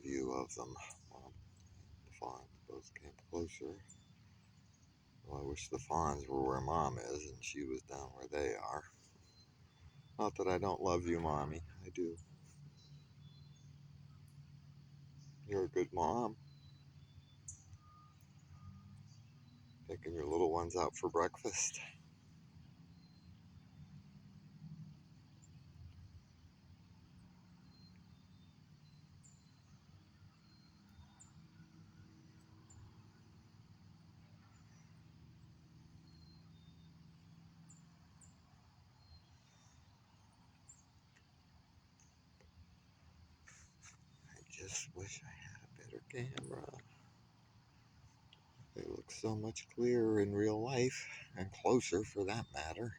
view of them. The fawns both came closer. Well, I wish the fawns were where Mom is and she was down where they are. Not that I don't love you, Mommy. I do. You're a good mom. Taking your little ones out for breakfast. I just wish I had a better camera. They look so much clearer in real life, and closer for that matter.